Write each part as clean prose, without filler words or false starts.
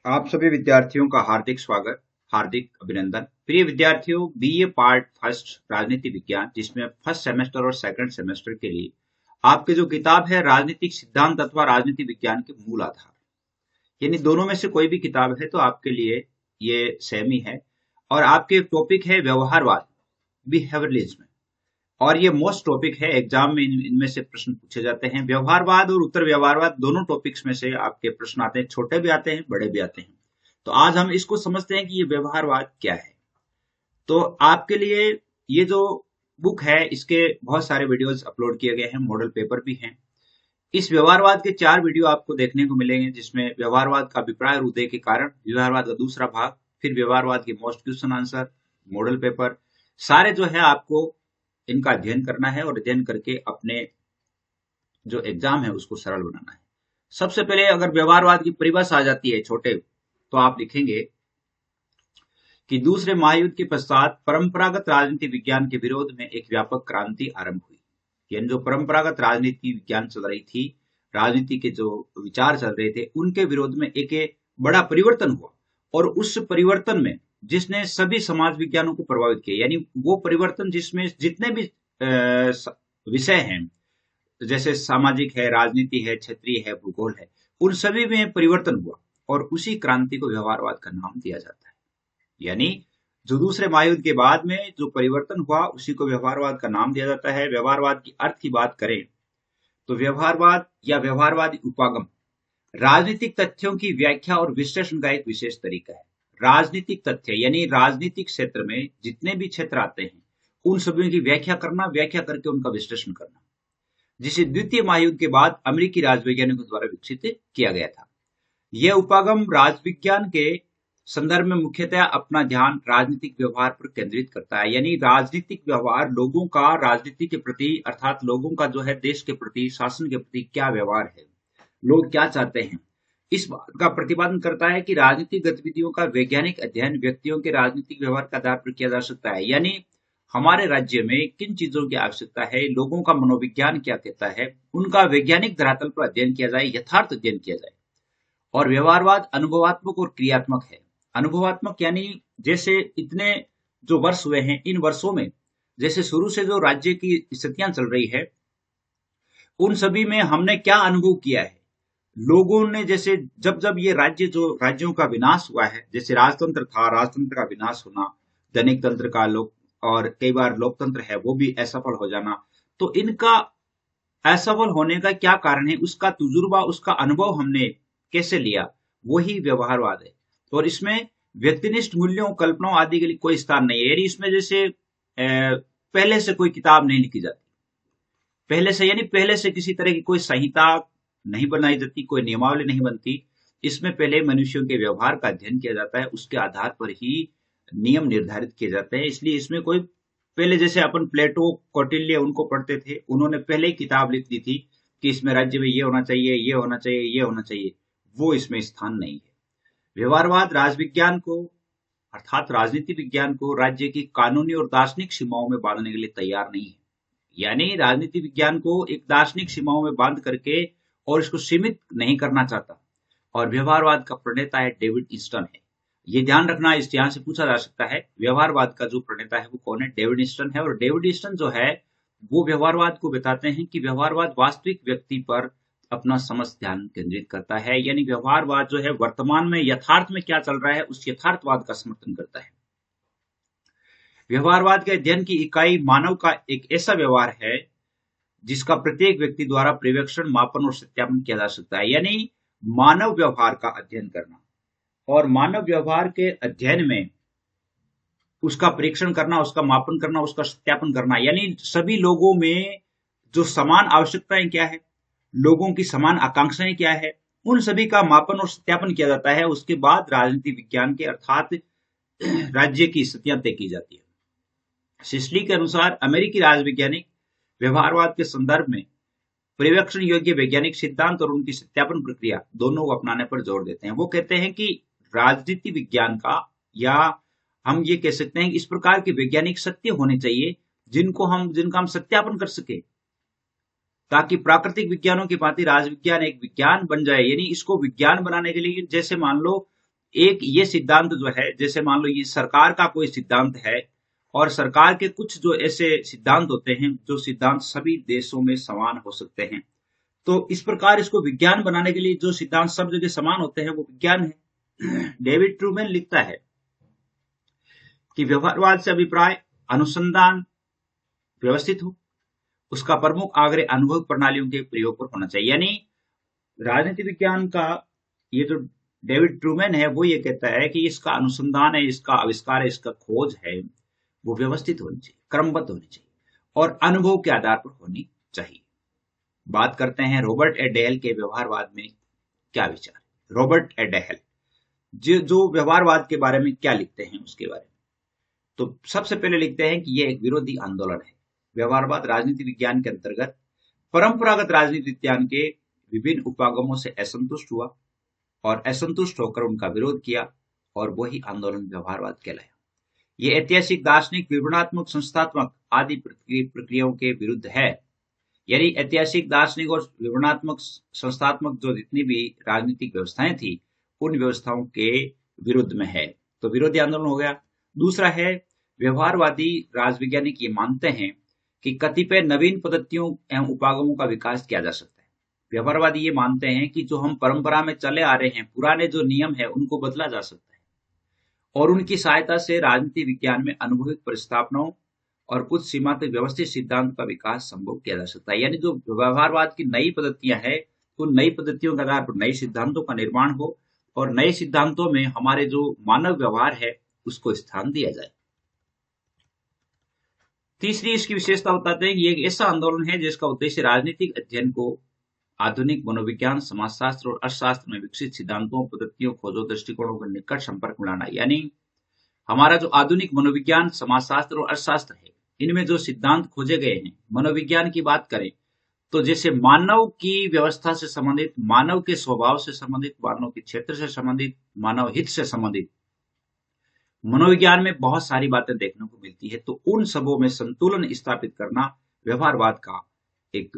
आप सभी विद्यार्थियों का हार्दिक स्वागत, हार्दिक अभिनंदन। प्रिय विद्यार्थियों, बीए पार्ट फर्स्ट राजनीति विज्ञान, जिसमें फर्स्ट सेमेस्टर और सेकंड सेमेस्टर के लिए आपकी जो किताब है राजनीतिक सिद्धांत अथवा राजनीति विज्ञान के मूल आधार, यानी दोनों में से कोई भी किताब है तो आपके लिए ये सेम ही है। और आपके टॉपिक है व्यवहारवाद, बिहेवियरलिज्म। और ये मोस्ट टॉपिक है, एग्जाम में इनमें से प्रश्न पूछे जाते हैं। व्यवहारवाद और उत्तर व्यवहारवाद दोनों टॉपिक्स में से आपके प्रश्न आते हैं, छोटे भी आते हैं, बड़े भी आते हैं। तो आज हम इसको समझते हैं कि ये व्यवहारवाद क्या है। तो आपके लिए ये जो बुक है, इसके बहुत सारे वीडियोस अपलोड किए गए हैं, मॉडल पेपर भी हैं। इस व्यवहारवाद के 4 वीडियो आपको देखने को मिलेंगे, जिसमें व्यवहारवाद का अभिप्राय और उदय के कारण, व्यवहारवाद का दूसरा भाग, फिर व्यवहारवाद के most question answer, model paper, सारे जो है आपको इनका अध्ययन करना है और अध्ययन करके अपने जो एग्जाम है उसको सरल बनाना है। सबसे पहले अगर व्यवहारवाद की परिभाषा आ जाती है छोटे, तो आप लिखेंगे कि दूसरे महायुद्ध के पश्चात परंपरागत राजनीति विज्ञान के विरोध में एक व्यापक क्रांति आरंभ हुई। यानी जो परंपरागत राजनीति विज्ञान चल रही थी, राजनीति के जो विचार चल रहे थे, उनके विरोध में एक बड़ा परिवर्तन हुआ। और उस परिवर्तन में जिसने सभी समाज विज्ञानों को प्रभावित किया, यानी वो परिवर्तन जिसमें जितने भी विषय हैं, जैसे सामाजिक है, राजनीति है, क्षेत्रीय है, भूगोल है, उन सभी में परिवर्तन हुआ और उसी क्रांति को व्यवहारवाद का नाम दिया जाता है। यानी जो दूसरे महायुद्ध के बाद में जो परिवर्तन हुआ उसी को व्यवहारवाद का नाम दिया जाता है। व्यवहारवाद की अर्थ की बात करें तो व्यवहारवाद या व्यवहारवादी उपागम राजनीतिक तथ्यों की व्याख्या और विश्लेषण का एक विशेष तरीका है। राजनीतिक तथ्य यानी राजनीतिक क्षेत्र में जितने भी क्षेत्र आते हैं उन सभी की व्याख्या करना, व्याख्या करके उनका विश्लेषण करना, जिसे द्वितीय महायुद्ध के बाद अमेरिकी राजवैज्ञानिकों द्वारा विकसित किया गया था। यह उपागम राजविज्ञान के संदर्भ में मुख्यतः अपना ध्यान राजनीतिक व्यवहार पर केंद्रित करता है। यानी राजनीतिक व्यवहार, लोगों का राजनीति के प्रति अर्थात लोगों का जो है देश के प्रति, शासन के प्रति क्या व्यवहार है, लोग क्या चाहते हैं, इस बात का प्रतिपादन करता है कि राजनीतिक गतिविधियों का वैज्ञानिक अध्ययन व्यक्तियों के राजनीतिक व्यवहार के आधार पर किया जा सकता है। यानी हमारे राज्य में किन चीजों की आवश्यकता है, लोगों का मनोविज्ञान क्या कहता है, उनका वैज्ञानिक धरातल पर अध्ययन किया जाए, यथार्थ अध्ययन किया जाए। और व्यवहारवाद अनुभवात्मक और क्रियात्मक है। अनुभवात्मक यानी जैसे इतने जो वर्ष हुए हैं, इन वर्षों में जैसे शुरू से जो राज्य की स्थितियां चल रही है, उन सभी में हमने क्या अनुभव किया है। लोगों ने जैसे जब जब ये राज्य जो राज्यों का विनाश हुआ है, जैसे राजतंत्र था, राजतंत्र का विनाश होना, दैनिक तंत्र का लोक और कई बार लोकतंत्र है वो भी असफल हो जाना, तो इनका असफल होने का क्या कारण है, उसका तजुर्बा, उसका अनुभव हमने कैसे लिया, वही व्यवहारवाद है। और इसमें व्यक्तिनिष्ठ मूल्यों, कल्पनाओं आदि के लिए कोई स्थान नहीं है। यानी इसमें जैसे पहले से कोई किताब नहीं लिखी जाती, पहले से यानी पहले से किसी तरह की कोई संहिता नहीं बनाई जाती, कोई नियमावली नहीं बनती। इसमें पहले मनुष्यों के व्यवहार का अध्ययन किया जाता है, उसके आधार पर ही नियम निर्धारित किए जाते हैं। इसलिए इसमें कोई पहले जैसे अपन प्लेटो, कौटिल्य उनको पढ़ते थे, उन्होंने पहले ही किताब लिख दी थी कि इसमें राज्य में ये होना चाहिए, ये होना चाहिए, ये होना चाहिए, वो इसमें स्थान नहीं है। व्यवहारवाद राजविज्ञान को अर्थात राजनीति विज्ञान को राज्य की कानूनी और दार्शनिक सीमाओं में बांधने के लिए तैयार नहीं है। यानी राजनीति विज्ञान को एक दार्शनिक सीमाओं में बांध करके और इसको सीमित नहीं करना चाहता। और व्यवहारवाद का प्रणेता है डेविड ईस्टन है। ये ध्यान रखना, इस यहाँ से पूछा जा सकता है व्यवहारवाद का जो प्रणेता है वो कौन है, डेविड ईस्टन है। और डेविड ईस्टन जो है वो व्यवहारवाद को बताते हैं कि व्यवहारवाद वास्तविक व्यक्ति पर अपना समस्त ध्यान केंद्रित करता है। यानी व्यवहारवाद जो है वर्तमान में यथार्थ में क्या चल रहा है उस यथार्थवाद का समर्थन करता है। व्यवहारवाद के अध्ययन की इकाई मानव का एक ऐसा व्यवहार है जिसका प्रत्येक व्यक्ति द्वारा पर्यवेक्षण, मापन और सत्यापन किया जा सकता है। यानी मानव व्यवहार का अध्ययन करना और मानव व्यवहार के अध्ययन में उसका परीक्षण करना, उसका मापन करना, उसका सत्यापन करना। यानी सभी लोगों में जो समान आवश्यकताएं क्या है, लोगों की समान आकांक्षाएं क्या है, उन सभी का मापन और सत्यापन किया जाता है। उसके बाद राजनीति विज्ञान के अर्थात राज्य की स्थितियां तय की जाती है। सिस्ली के अनुसार अमेरिकी राजवैज्ञानिक व्यवहारवाद के संदर्भ में पर्यवेक्षण योग्य वैज्ञानिक सिद्धांत और उनकी सत्यापन प्रक्रिया दोनों को अपनाने पर जोर देते हैं। वो कहते हैं कि राजनीति विज्ञान का, या हम ये कह सकते हैं कि इस प्रकार के वैज्ञानिक सत्य होने चाहिए जिनका हम सत्यापन कर सके, ताकि प्राकृतिक विज्ञानों की भांति राजविज्ञान एक विज्ञान बन जाए। यानी इसको विज्ञान बनाने के लिए जैसे मान लो एक ये सिद्धांत जो है, जैसे मान लो ये सरकार का कोई सिद्धांत है और सरकार के कुछ जो ऐसे सिद्धांत होते हैं जो सिद्धांत सभी देशों में समान हो सकते हैं, तो इस प्रकार इसको विज्ञान बनाने के लिए जो सिद्धांत सब जगह समान होते हैं वो विज्ञान है। डेविड ट्रूमैन लिखता है कि व्यवहारवाद से अभिप्राय अनुसंधान व्यवस्थित हो, उसका प्रमुख आग्रह अनुभव प्रणालियों के प्रयोग पर होना चाहिए। यानी राजनीति विज्ञान का ये जो डेविड ट्रूमैन है वो ये कहता है कि इसका अनुसंधान है, इसका आविष्कार है, इसका खोज है, वो व्यवस्थित होनी चाहिए, क्रमबद्ध होनी चाहिए और अनुभव के आधार पर होनी चाहिए। बात करते हैं रॉबर्ट ए डेहल के व्यवहारवाद में क्या विचार। रॉबर्ट ए डेहल जो व्यवहारवाद के बारे में क्या लिखते हैं उसके बारे में, तो सबसे पहले लिखते हैं कि यह एक विरोधी आंदोलन है। व्यवहारवाद राजनीति विज्ञान के अंतर्गत परंपरागत राजनीति विज्ञान के विभिन्न उपागमों से असंतुष्ट हुआ और असंतुष्ट होकर उनका विरोध किया और वही आंदोलन व्यवहारवाद कहलाया। ये ऐतिहासिक, दार्शनिक, विवरणात्मक, संस्थात्मक आदि प्रक्रियाओं के विरुद्ध है। यानी ऐतिहासिक, दार्शनिक और विवरणात्मक, संस्थात्मक जो जितनी भी राजनीतिक व्यवस्थाएं थी उन व्यवस्थाओं के विरुद्ध में है, तो विरोधी आंदोलन हो गया। दूसरा है व्यवहारवादी राजवैज्ञानिक ये मानते हैं कि कतिपय नवीन पद्धतियों एवं उपागमों का विकास किया जा सकता है। व्यवहारवादी ये मानते हैं कि जो हम परंपरा में चले आ रहे हैं, पुराने जो नियम है उनको बदला जा सकता है और उनकी सहायता से राजनीति विज्ञान में अनुभविक परिस्थापनाओं और कुछ सीमा तक व्यवस्थित सिद्धांत का विकास संभव किया जा सकता है। यानी जो व्यवहारवाद की नई पद्धतियां हैं, उन नई पद्धतियों के आधार पर नए सिद्धांतों का निर्माण हो और नए सिद्धांतों में हमारे जो मानव व्यवहार है उसको स्थान दिया जाए। तीसरी इसकी विशेषता बताते हैं कि ये एक ऐसा आंदोलन है जिसका उद्देश्य राजनीतिक अध्ययन को आधुनिक मनोविज्ञान, समाजशास्त्र और अर्थशास्त्र में विकसित सिद्धांतों, पद्धतियों, खोजों, दृष्टिकोणों के निकट संपर्क में लाना। यानी हमारा जो आधुनिक मनोविज्ञान, समाजशास्त्र और अर्थशास्त्र है, इनमें जो सिद्धांत खोजे गए हैं, मनोविज्ञान की बात करें तो जैसे मानव की व्यवस्था से संबंधित, मानव के स्वभाव से संबंधित, मानव के क्षेत्र से संबंधित, मानव हित से संबंधित मनोविज्ञान में बहुत सारी बातें देखने को मिलती है। तो उन सबों में संतुलन स्थापित करना व्यवहारवाद का एक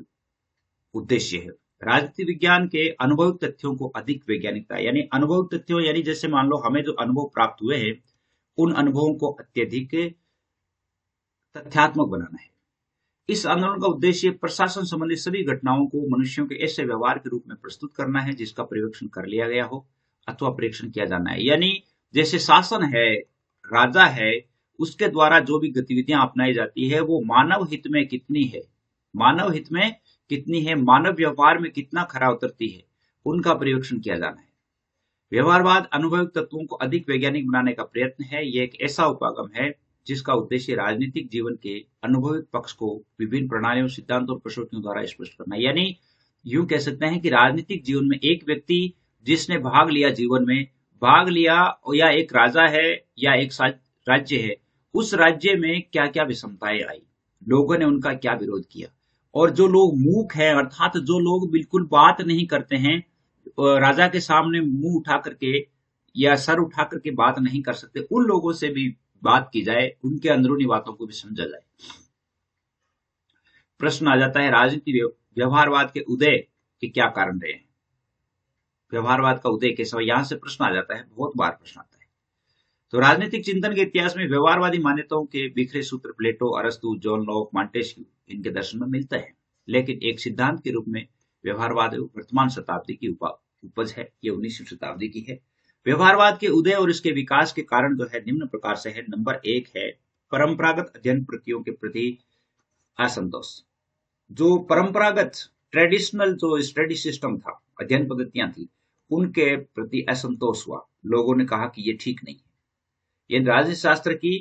उद्देश्य है। राजनीति विज्ञान के अनुभविक तथ्यों को अधिक वैज्ञानिकता, यानी अनुभविक तथ्यों, यानी जैसे मान लो हमें जो अनुभव प्राप्त हुए हैं उन अनुभवों को अत्यधिक तथ्यात्मक बनाना है। इस आंदोलन का उद्देश्य प्रशासन संबंधी सभी घटनाओं को मनुष्यों के ऐसे व्यवहार के रूप में प्रस्तुत करना है जिसका परीक्षण कर लिया गया हो अथवा परीक्षण किया जाना है। यानी जैसे शासन है, राजा है, उसके द्वारा जो भी गतिविधियां अपनाई जाती है वो मानव हित में कितनी है, मानव हित में कितनी है, मानव व्यवहार में कितना खरा उतरती है, उनका परीक्षण किया जाना है। व्यवहारवाद अनुभविक तत्वों को अधिक वैज्ञानिक बनाने का प्रयत्न है। यह एक ऐसा उपागम है जिसका उद्देश्य राजनीतिक जीवन के अनुभविक पक्ष को विभिन्न प्रणालियों, सिद्धांतों और कसौटियों द्वारा स्पष्ट करना। यानी यूं कह सकते हैं कि राजनीतिक जीवन में एक व्यक्ति जिसने भाग लिया, जीवन में भाग लिया, या एक राजा है या एक राज्य है, उस राज्य में क्या क्या विषमताएं आई, लोगों ने उनका क्या विरोध किया, और जो लोग मूक हैं, अर्थात जो लोग बिल्कुल बात नहीं करते हैं, राजा के सामने मुंह उठा करके या सर उठा करके बात नहीं कर सकते, उन लोगों से भी बात की जाए, उनके अंदरूनी बातों को भी समझा जाए। प्रश्न आ जाता है राजनीति व्यवहारवाद के उदय के क्या कारण रहे हैं। व्यवहारवाद का उदय कैसे हुआ, यहां से प्रश्न आ जाता है, बहुत बार प्रश्न आता है। तो राजनीतिक चिंतन के इतिहास में व्यवहारवादी मान्यताओं के बिखरे सूत्र प्लेटो, अरस्तु, जॉन लॉक, मॉन्टेस्क्यू इनके दर्शन में मिलते हैं, लेकिन एक सिद्धांत के रूप में व्यवहारवाद वर्तमान शताब्दी की उपज है, ये 19वीं शताब्दी की है। व्यवहारवाद के उदय और इसके विकास के कारण जो है निम्न प्रकार से है। नंबर 1 है परंपरागत अध्ययन प्रक्रियाओं के प्रति असंतोष। जो परंपरागत ट्रेडिशनल जो स्टडी सिस्टम था, अध्ययन पद्धतियां थी, उनके प्रति असंतोष हुआ। लोगों ने कहा कि ये ठीक नहीं है। ये राजनीति शास्त्र की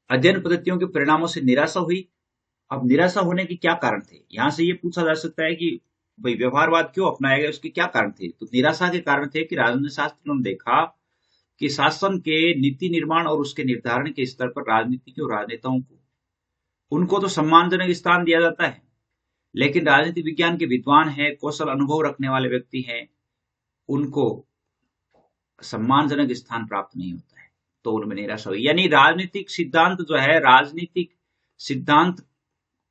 अध्ययन पद्धतियों के परिणामों से निराशा हुई। अब निराशा होने के क्या कारण थे, यहां से ये पूछा जा सकता है कि भाई व्यवहारवाद क्यों अपनाया गया, उसके क्या कारण थे। तो निराशा के कारण थे कि राजनीति शास्त्रियों ने देखा कि शासन के नीति निर्माण और उसके निर्धारण के स्तर पर राजनीतिज्ञों और राजनेताओं को, उनको तो सम्मानजनक स्थान दिया जाता है, लेकिन राजनीति विज्ञान के विद्वान है, कौशल अनुभव रखने वाले व्यक्ति हैं, उनको सम्मानजनक स्थान प्राप्त नहीं होता है, तो उनमें निराशा हुई। यानी राजनीतिक सिद्धांत जो है, राजनीतिक सिद्धांत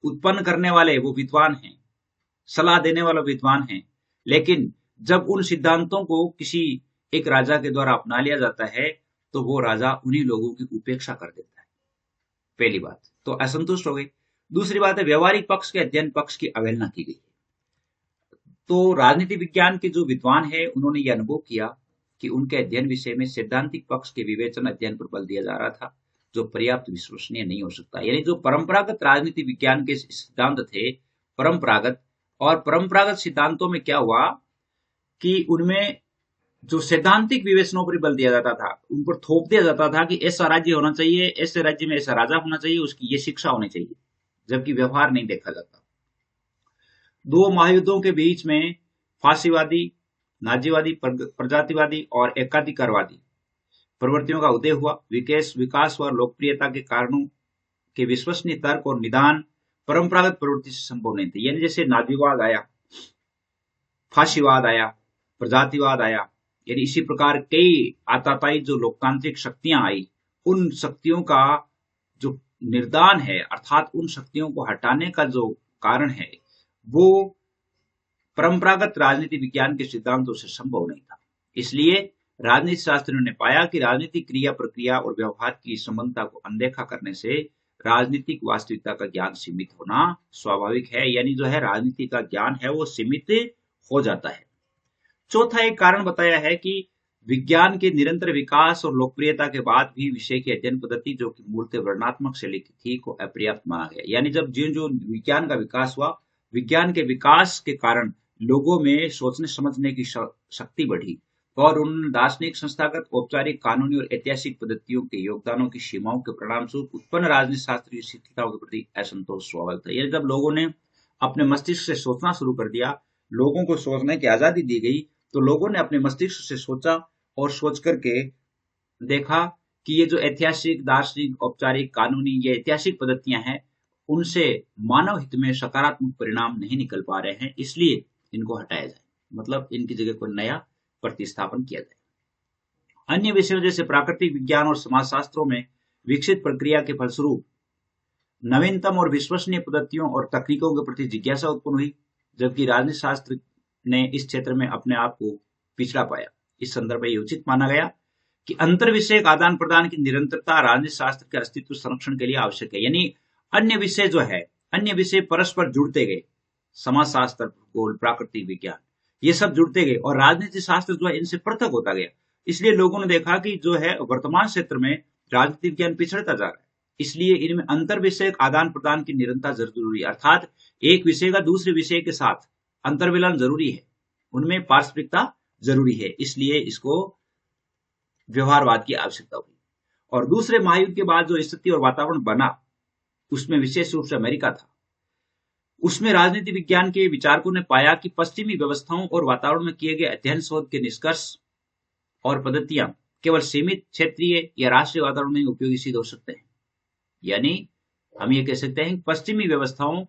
उत्पन्न करने वाले वो विद्वान हैं, सलाह देने वाला विद्वान हैं, लेकिन जब उन सिद्धांतों को किसी एक राजा के द्वारा अपना लिया जाता है तो वो राजा उन्हीं लोगों की उपेक्षा कर देता है। पहली बात तो असंतुष्ट हो गई। दूसरी बात है व्यवहारिक पक्ष के अध्ययन पक्ष की अवहेलना की गई। तो राजनीति विज्ञान के जो विद्वान है उन्होंने यह अनुभव किया कि उनके अध्ययन विषय में सैद्धांतिक पक्ष के विवेचन अध्ययन पर बल दिया जा रहा था, जो पर्याप्त विश्वसनीय नहीं हो सकता। यानी जो परंपरागत राजनीति विज्ञान के सिद्धांत थे, परंपरागत, और परंपरागत सिद्धांतों में क्या हुआ कि उनमें जो सैद्धांतिक विवेचनों पर बल दिया जाता था, उन पर थोप दिया जाता था कि ऐसा राज्य होना चाहिए, ऐसे राज्य में ऐसा राजा होना चाहिए, उसकी ये शिक्षा होनी चाहिए, जबकि व्यवहार नहीं देखा जाता। दो महायुद्धों के बीच में फांसीवादी, नाजीवादी, प्रजातिवादी और एकाधिकारवादी प्रवृत्तियों का उदय हुआ। विकास व लोकप्रियता के कारणों के विश्वसनीय तर्क और निदान परंपरागत प्रवृत्ति से संभव नहीं थे। यानी जैसे नाजीवाद आया, फांसीवाद आया, प्रजातिवाद आया, यानी इसी प्रकार कई आताताई जो लोकतांत्रिक शक्तियां आई, उन शक्तियों का जो निर्दान है, अर्थात उन शक्तियों को हटाने का जो कारण है, वो परंपरागत राजनीति विज्ञान के सिद्धांतों से संभव नहीं था। इसलिए राजनीति शास्त्रियों ने पाया कि राजनीतिक क्रिया प्रक्रिया और व्यवहार की संबंधता को अनदेखा करने से राजनीतिक वास्तविकता का ज्ञान सीमित होना स्वाभाविक है। यानी जो है राजनीति का ज्ञान है वो सीमित हो जाता है। चौथा एक कारण बताया है कि विज्ञान के निरंतर विकास और लोकप्रियता के बाद भी विषय की अध्ययन पद्धति जो कि मूलतः वर्णनात्मक शैली की थी को अपर्याप्त माना गया। यानी जब जो विज्ञान का विकास हुआ, विज्ञान के विकास के कारण लोगों में सोचने समझने की शक्ति बढ़ी और उन दार्शनिक, संस्थागत, औपचारिक, कानूनी और ऐतिहासिक पद्धतियों के योगदानों की सीमाओं के परिणाम स्वरूप उत्पन्न राजनीति शास्त्र की शिथिलताओं के प्रति असंतोष स्वाभाविक था। यानी जब लोगों ने अपने मस्तिष्क से सोचना शुरू कर दिया, लोगों को सोचने की आजादी दी गई, तो लोगों ने अपने मस्तिष्क से सोचा और सोच करके देखा कि ये जो ऐतिहासिक, दार्शनिक, औपचारिक, कानूनी, ये ऐतिहासिक पद्धतियां हैं, उनसे मानव हित में सकारात्मक परिणाम नहीं निकल पा रहे हैं, इसलिए इनको हटाया जाए, मतलब इनकी जगह कोई नया प्रतिस्थापन किया जाए। अन्य विषयों जैसे प्राकृतिक विज्ञान और समाजशास्त्रों में विकसित प्रक्रिया के फलस्वरूप नवीनतम और विश्वसनीय पद्धतियों और तकनीकों के प्रति जिज्ञासा उत्पन्न हुई, जबकि राजनीति शास्त्र ने इस क्षेत्र में अपने आप को पिछड़ा पाया। इस संदर्भ में उचित माना गया कि अंतर विषयक आदान प्रदान की निरंतरता राजनीति शास्त्र के अस्तित्व संरक्षण के लिए आवश्यक है। यानी अन्य विषय जो है, अन्य विषय परस्पर जुड़ते गए, समाजशास्त्र, भूगोल, प्राकृतिक विज्ञान, ये सब जुड़ते गए और राजनीति शास्त्र जो है इनसे पृथक होता गया। इसलिए लोगों ने देखा कि जो है वर्तमान क्षेत्र में राजनीतिक विज्ञान पिछड़ता जा रहा है, इसलिए इनमें अंतर विषयक आदान प्रदान की निरंतरता जरूरी है। अर्थात एक विषय का दूसरे विषय के साथ अंतर्विलन जरूरी है, उनमें पारस्परिकता जरूरी है, इसलिए इसको व्यवहारवाद की आवश्यकता हुई। और दूसरे महायुद्ध के बाद जो स्थिति और वातावरण बना, उसमें विशेष रूप से अमेरिका था, उसमें राजनीति विज्ञान के विचारकों ने पाया कि पश्चिमी व्यवस्थाओं और वातावरण में किए गए अध्ययन शोध के निष्कर्ष और पद्धतियां केवल सीमित क्षेत्रीय या राष्ट्रीय वातावरण में उपयोगी सिद्ध हो सकते हैं। यानी हम ये कह सकते हैं कि पश्चिमी व्यवस्थाओं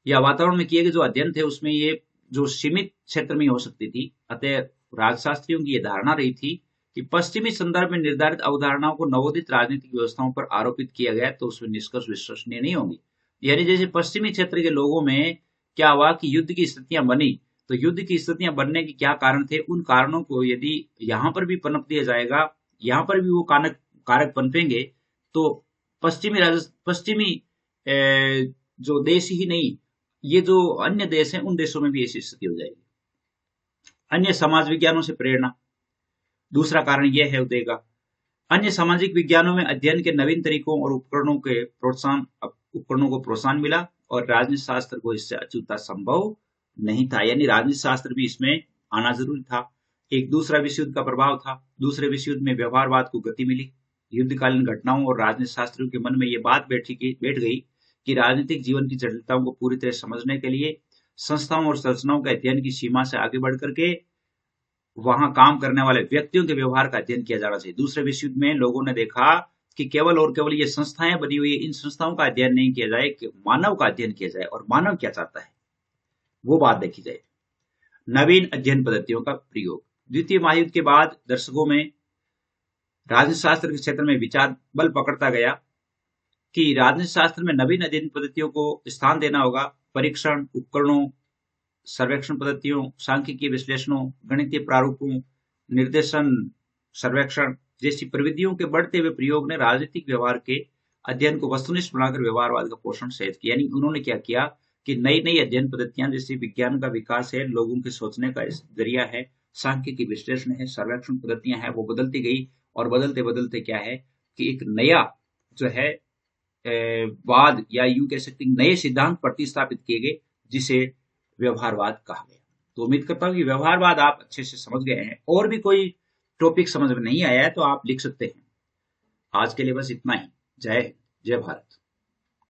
या वातावरण में किए गए जो अध्ययन थे उसमें ये जो सीमित क्षेत्र में हो सकती थी। अतः राजशास्त्रियों की यह धारणा रही थी कि पश्चिमी संदर्भ में निर्धारित अवधारणाओं को नवोदित राजनीतिक व्यवस्थाओं पर आरोपित किया गया तो उसमें निष्कर्ष विश्वसनीय नहीं होंगे। यानी जैसे पश्चिमी क्षेत्र के लोगों में क्या हुआ कि युद्ध की स्थितियां बनी, तो युद्ध की स्थितियां बनने के क्या कारण थे, उन कारणों को यदि यहाँ पर भी पनप दिया जाएगा, यहाँ पर भी वो कारक पनपेंगे, तो पश्चिमी जो देश ही नहीं, ये जो अन्य देश हैं उन देशों में भी ऐसी स्थिति हो जाएगी। अन्य समाज विज्ञानों से प्रेरणा, दूसरा कारण यह है उदय का। अन्य सामाजिक विज्ञानों में अध्ययन के नवीन तरीकों और उपकरणों को प्रोत्साहन मिला और राजनीति शास्त्र को इससे अछूता संभव नहीं था। यानी राजनीति शास्त्र भी इसमें आना जरूरी था। एक दूसरा विश्व युद्ध का प्रभाव था। दूसरे विश्व युद्ध में व्यवहारवाद को गति मिली। युद्धकालीन घटनाओं और राजनीति शास्त्रियों के मन में यह बात बैठ गई कि राजनीतिक जीवन की जटिलताओं को पूरी तरह समझने के लिए संस्थाओं और संरचनाओं के अध्ययन की सीमा से आगे बढ़ करके वहां काम करने वाले व्यक्तियों के व्यवहार का अध्ययन किया जाना चाहिए। दूसरे विश्व युद्ध में लोगों ने देखा कि केवल और केवल ये संस्थाएं बनी हुई है, इन संस्थाओं का अध्ययन नहीं किया जाए, कि मानव का अध्ययन किया जाए और मानव क्या चाहता है वो बात देखी जाए। नवीन अध्ययन पद्धतियों का प्रयोग। द्वितीय महायुद्ध के बाद दर्शकों में राजनीति शास्त्र के क्षेत्र में विचार बल पकड़ता गया कि राजनीति शास्त्र में नवीन अध्ययन पद्धतियों को स्थान देना होगा। परीक्षण उपकरणों, सर्वेक्षण पद्धतियों, सांख्यिकीय विश्लेषणों, गणितीय प्रारूपों, निर्देशन, सर्वेक्षण जैसी प्रविधियों के बढ़ते हुए प्रयोग ने राजनीतिक व्यवहार के अध्ययन को वस्तुनिष्ठ बनाकर व्यवहारवाद का पोषण सहज किया। यानी उन्होंने क्या किया कि नई नई अध्ययन पद्धतियां, जैसे विज्ञान का विकास है, लोगों के सोचने का जरिया है, सांख्यिकी विश्लेषण है, सर्वेक्षण पद्धतियां हैं, वो बदलती गई और बदलते बदलते क्या है कि एक नया जो है वाद या यूं कह सकते हैं नए सिद्धांत प्रतिस्थापित किए गए, जिसे व्यवहारवाद कहा गया। तो उम्मीद करता हूँ कि व्यवहारवाद आप अच्छे से समझ गए हैं। और भी कोई टॉपिक समझ में नहीं आया है तो आप लिख सकते हैं। आज के लिए बस इतना ही। जय हिंद, जय भारत।